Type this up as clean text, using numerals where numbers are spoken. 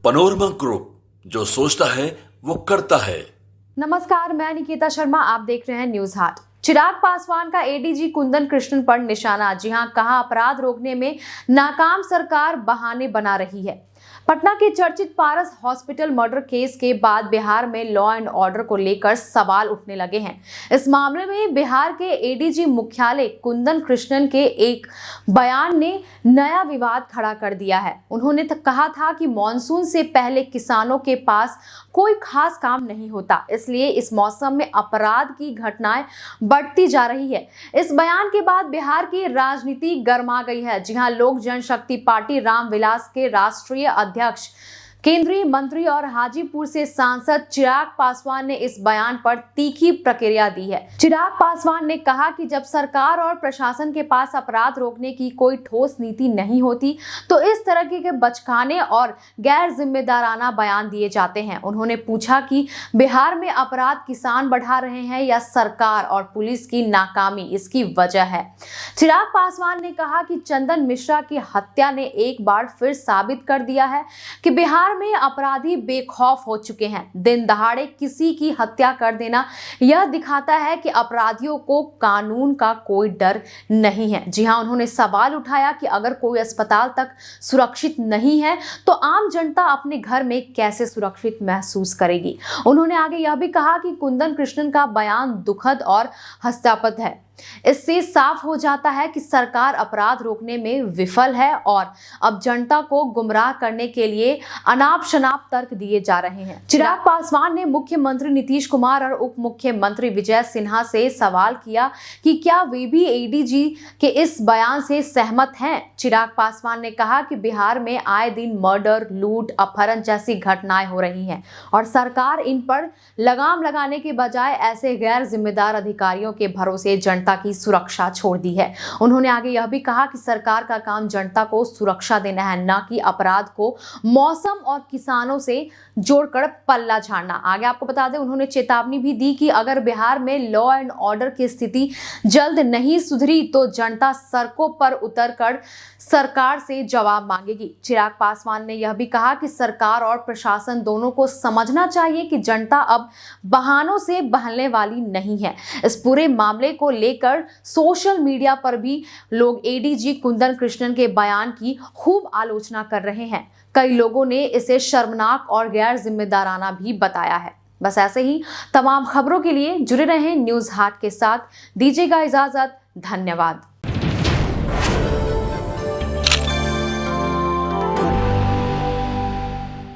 Panorama group, जो सोचता है वो करता है। नमस्कार, मैं निकिता शर्मा, आप देख रहे हैं न्यूज हाट। चिराग पासवान का एडीजी कुंदन कृष्णन पर निशाना। जी हां, कहा अपराध रोकने में नाकाम सरकार बहाने बना रही है। पटना के चर्चित पारस हॉस्पिटल मर्डर केस के बाद बिहार में लॉ एंड ऑर्डर को लेकर सवाल उठने लगे हैं। इस मामले में बिहार के एडीजी मुख्यालय कुंदन कृष्णन के एक बयान ने नया विवाद खड़ा कर दिया है। उन्होंने कहा था कि मॉनसून से पहले किसानों के पास कोई खास काम नहीं होता, इसलिए इस मौसम में अपराध की घटनाएं बढ़ती जा रही है। इस बयान के बाद बिहार की राजनीति गर्मा गई है। जी हां, लोक जनशक्ति पार्टी रामविलास के राष्ट्रीय अध्यक्ष, केंद्रीय मंत्री और हाजीपुर से सांसद चिराग पासवान ने इस बयान पर तीखी प्रतिक्रिया दी है। चिराग पासवान ने कहा कि जब सरकार और प्रशासन के पास अपराध रोकने की कोई ठोस नीति नहीं होती तो इस तरह के बचकाने और गैर जिम्मेदाराना बयान दिए जाते हैं। उन्होंने पूछा कि बिहार में अपराध किसान बढ़ा रहे हैं या सरकार और पुलिस की नाकामी इसकी वजह है। चिराग पासवान ने कहा कि चंदन मिश्रा की हत्या ने एक बार फिर साबित कर दिया है कि बिहार में अपराधी बेखौफ हो चुके हैं। दिन दहाड़े किसी की हत्या कर देना यह दिखाता है कि अपराधियों को कानून का कोई डर नहीं है। जी हां, उन्होंने सवाल उठाया कि अगर कोई अस्पताल तक सुरक्षित नहीं है तो आम जनता अपने घर में कैसे सुरक्षित महसूस करेगी। उन्होंने आगे यह भी कहा कि कुंदन कृष्णन का बयान दुखद और हास्यास्पद है। इससे साफ हो जाता है कि सरकार अपराध रोकने में विफल है और अब जनता को गुमराह करने के लिए अनाप शनाप तर्क दिए जा रहे हैं। चिराग पासवान ने मुख्यमंत्री नीतीश कुमार और उप मुख्यमंत्री विजय सिन्हा से सवाल किया कि क्या वे भी एडीजी के इस बयान से सहमत हैं। चिराग पासवान ने कहा कि बिहार में आए दिन मर्डर, लूट, अपहरण जैसी घटनाएं हो रही हैं और सरकार इन पर लगाम लगाने के बजाय ऐसे गैर जिम्मेदार अधिकारियों के भरोसे जनता की सुरक्षा छोड़ दी है। उन्होंने आगे यह भी कहा कि सरकार का काम जनता को सुरक्षा देना है, न कि अपराध को मौसम और किसानों से जोड़कर पल्ला झाड़ना। आगे आपको बता दें, उन्होंने चेतावनी भी दी कि अगर बिहार में लॉ एंड ऑर्डर की स्थिति जल्द नहीं सुधरी तो जनता सड़कों पर उतरकर सरकार से जवाब मांगेगी। चिराग पासवान ने यह भी कहा कि सरकार और प्रशासन दोनों को समझना चाहिए कि जनता अब बहानों से बहलने वाली नहीं है। इस पूरे मामले को लेकर सोशल मीडिया पर भी लोग एडीजी कुंदन कृष्णन के बयान की खूब आलोचना कर रहे हैं। कई लोगों ने इसे शर्मनाक और गैर जिम्मेदाराना भी बताया है। बस ऐसे ही तमाम खबरों के लिए जुड़े रहें न्यूज हाट के साथ। दीजिएगा इजाजत। धन्यवाद।